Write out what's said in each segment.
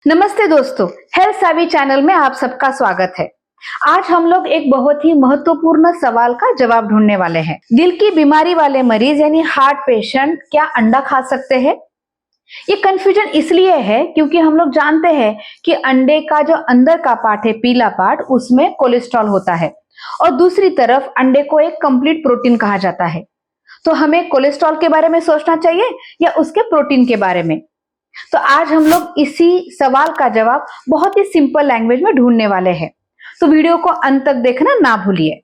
नमस्ते दोस्तों, हेल्थ सावी चैनल में आप सबका स्वागत है। आज हम लोग एक बहुत ही महत्वपूर्ण सवाल का जवाब ढूंढने वाले हैं। दिल की बीमारी वाले मरीज यानी हार्ट पेशेंट क्या अंडा खा सकते हैं? ये कंफ्यूजन इसलिए है क्योंकि हम लोग जानते हैं कि अंडे का जो अंदर का पार्ट है, पीला पार्ट, उसमें कोलेस्ट्रॉल होता है और दूसरी तरफ अंडे को एक कंप्लीट प्रोटीन कहा जाता है। तो हमें कोलेस्ट्रॉल के बारे में सोचना चाहिए या उसके प्रोटीन के बारे में? तो आज हम लोग इसी सवाल का जवाब बहुत ही सिंपल लैंग्वेज में ढूंढने वाले हैं। तो वीडियो को अंत तक देखना ना भूलिए।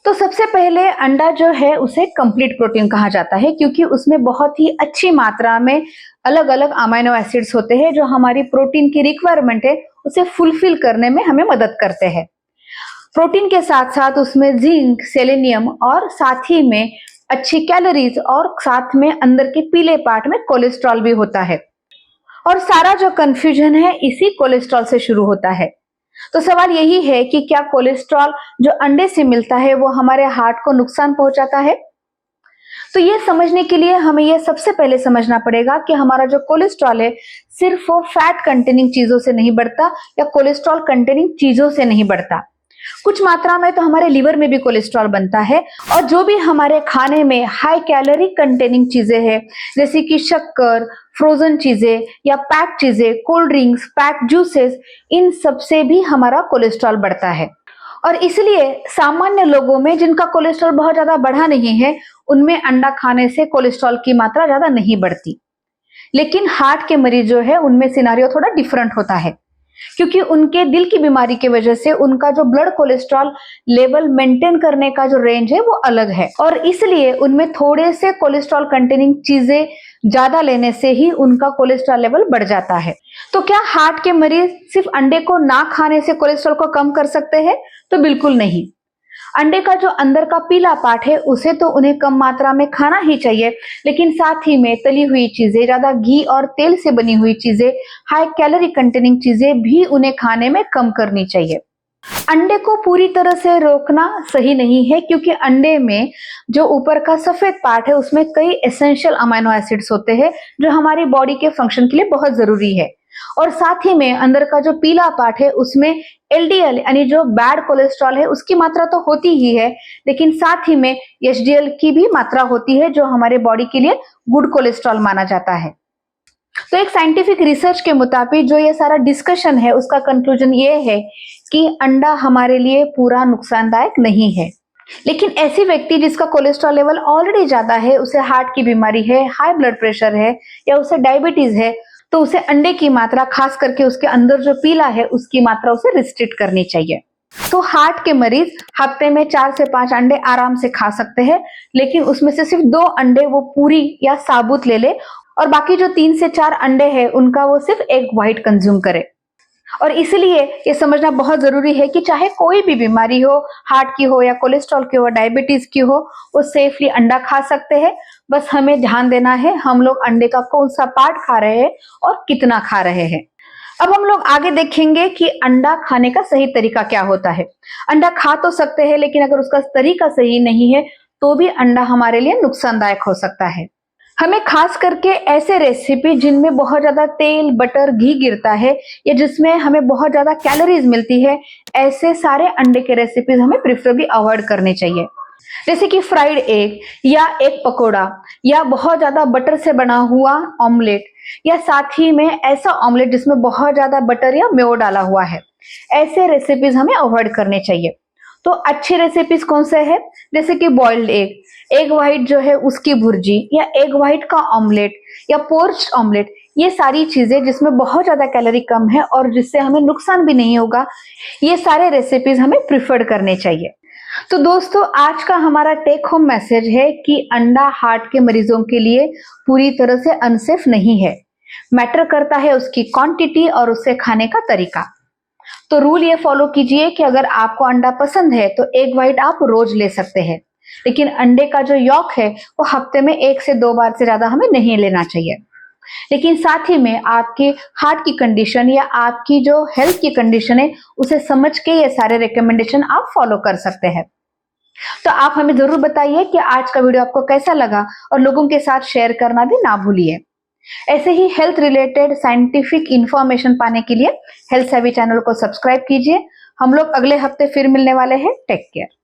तो सबसे पहले अंडा जो है उसे कंप्लीट प्रोटीन कहा जाता है क्योंकि उसमें बहुत ही अच्छी मात्रा में अलग अलग अमीनो एसिड्स होते हैं जो हमारी प्रोटीन की रिक्वायरमेंट है उसे फुलफिल करने में हमें मदद करते हैं। प्रोटीन के साथ साथ उसमें जिंक, सेलेनियम और साथ ही में अच्छी कैलोरीज और साथ में अंदर के पीले पार्ट में कोलेस्ट्रॉल भी होता है। और सारा जो कंफ्यूजन है इसी कोलेस्ट्रॉल से शुरू होता है। तो सवाल यही है कि क्या कोलेस्ट्रॉल जो अंडे से मिलता है वो हमारे हार्ट को नुकसान पहुंचाता है? तो ये समझने के लिए हमें ये सबसे पहले समझना पड़ेगा कि हमारा जो कोलेस्ट्रॉल है सिर्फ वो फैट कंटेनिंग चीजों से नहीं बढ़ता या कोलेस्ट्रॉल कंटेनिंग चीजों से नहीं बढ़ता। कुछ मात्रा में तो हमारे लिवर में भी कोलेस्ट्रॉल बनता है और जो भी हमारे खाने में हाई कैलोरी कंटेनिंग चीजें हैं जैसे कि शक्कर, फ्रोजन चीजें या पैक चीजें, कोल्ड ड्रिंक्स, पैक जूसेस, इन सब से भी हमारा कोलेस्ट्रॉल बढ़ता है। और इसलिए सामान्य लोगों में जिनका कोलेस्ट्रॉल बहुत ज्यादा बढ़ा नहीं है उनमें अंडा खाने से कोलेस्ट्रॉल की मात्रा ज्यादा नहीं बढ़ती। लेकिन हार्ट के मरीज जो है उनमें सिनारियो थोड़ा डिफरेंट होता है क्योंकि उनके दिल की बीमारी की वजह से उनका जो ब्लड कोलेस्ट्रॉल लेवल मेंटेन करने का जो रेंज है वो अलग है और इसलिए उनमें थोड़े से कोलेस्ट्रॉल कंटेनिंग चीजें ज्यादा लेने से ही उनका कोलेस्ट्रॉल लेवल बढ़ जाता है। तो क्या हार्ट के मरीज सिर्फ अंडे को ना खाने से कोलेस्ट्रॉल को कम कर सकते हैं? तो बिल्कुल नहीं। अंडे का जो अंदर का पीला पार्ट है उसे तो उन्हें कम मात्रा में खाना ही चाहिए, लेकिन साथ ही में तली हुई चीजें, ज्यादा घी और तेल से बनी हुई चीजें, हाई कैलोरी कंटेनिंग चीजें भी उन्हें खाने में कम करनी चाहिए। अंडे को पूरी तरह से रोकना सही नहीं है क्योंकि अंडे में जो ऊपर का सफेद पार्ट है उसमें कई एसेंशियल अमीनो एसिड्स होते हैं जो हमारी बॉडी के फंक्शन के लिए बहुत जरूरी है। और साथ ही में अंदर का जो पीला पार्ट है उसमें एलडीएल यानी जो बैड कोलेस्ट्रॉल है उसकी मात्रा तो होती ही है, लेकिन साथ ही में एचडीएल की भी मात्रा होती है जो हमारे बॉडी के लिए गुड कोलेस्ट्रॉल माना जाता है। तो एक साइंटिफिक रिसर्च के मुताबिक जो ये सारा डिस्कशन है उसका कंक्लूजन ये है कि अंडा हमारे लिए पूरा नुकसानदायक नहीं है। लेकिन ऐसी व्यक्ति जिसका कोलेस्ट्रॉल लेवल ऑलरेडी ज्यादा है, उसे हार्ट की बीमारी है, हाई ब्लड प्रेशर है या उसे डायबिटीज है, तो उसे अंडे की मात्रा, खास करके उसके अंदर जो पीला है उसकी मात्रा उसे रिस्ट्रिक्ट करनी चाहिए। तो हार्ट के मरीज हफ्ते में 4 से 5 अंडे आराम से खा सकते हैं, लेकिन उसमें से सिर्फ 2 अंडे वो पूरी या साबुत ले ले और बाकी जो 3 से 4 अंडे हैं उनका वो सिर्फ एग व्हाइट कंज्यूम करे। और इसलिए ये समझना बहुत जरूरी है कि चाहे कोई भी बीमारी हो, हार्ट की हो या कोलेस्ट्रॉल की हो, डायबिटीज की हो, वो सेफली अंडा खा सकते हैं। बस हमें ध्यान देना है हम लोग अंडे का कौन सा पार्ट खा रहे हैं और कितना खा रहे हैं। अब हम लोग आगे देखेंगे कि अंडा खाने का सही तरीका क्या होता है। अंडा खा तो सकते हैं लेकिन अगर उसका तरीका सही नहीं है तो भी अंडा हमारे लिए नुकसानदायक हो सकता है। हमें खास करके ऐसे रेसिपी जिनमें बहुत ज्यादा तेल, बटर, घी गिरता है या जिसमें हमें बहुत ज्यादा कैलोरीज मिलती है, ऐसे सारे अंडे के रेसिपीज हमें प्रिफरेबली अवॉइड करने चाहिए। जैसे कि फ्राइड एग या एग पकोड़ा या बहुत ज्यादा बटर से बना हुआ ऑमलेट या साथ ही में ऐसा ऑमलेट जिसमें बहुत ज्यादा बटर या मेयो डाला हुआ है, ऐसे रेसिपीज हमें अवॉइड करने चाहिए। तो अच्छी रेसिपीज कौन से है? जैसे कि बॉइल्ड एग, एग व्हाइट जो है उसकी भुर्जी या एग व्हाइट का ऑमलेट या पोर्च ऑमलेट, ये सारी चीजें जिसमें बहुत ज्यादा कैलोरी कम है और जिससे हमें नुकसान भी नहीं होगा, ये सारे रेसिपीज हमें प्रिफर करने चाहिए। तो दोस्तों, आज का हमारा टेक होम मैसेज है कि अंडा हार्ट के मरीजों के लिए पूरी तरह से अनसेफ नहीं है। मैटर करता है उसकी क्वांटिटी और उसे खाने का तरीका। तो रूल ये फॉलो कीजिए कि अगर आपको अंडा पसंद है तो एग व्हाइट आप रोज ले सकते हैं, लेकिन अंडे का जो यॉक है वो हफ्ते में 1 से 2 बार से ज्यादा हमें नहीं लेना चाहिए। लेकिन साथ ही में आपके हार्ट की कंडीशन या आपकी जो हेल्थ की कंडीशन है उसे समझ के ये सारे रिकमेंडेशन आप फॉलो कर सकते हैं। तो आप हमें जरूर बताइए कि आज का वीडियो आपको कैसा लगा और लोगों के साथ शेयर करना भी ना भूलिए। ऐसे ही हेल्थ रिलेटेड साइंटिफिक इंफॉर्मेशन पाने के लिए हेल्थ सेवी चैनल को सब्सक्राइब कीजिए। हम लोग अगले हफ्ते फिर मिलने वाले हैं। Take care.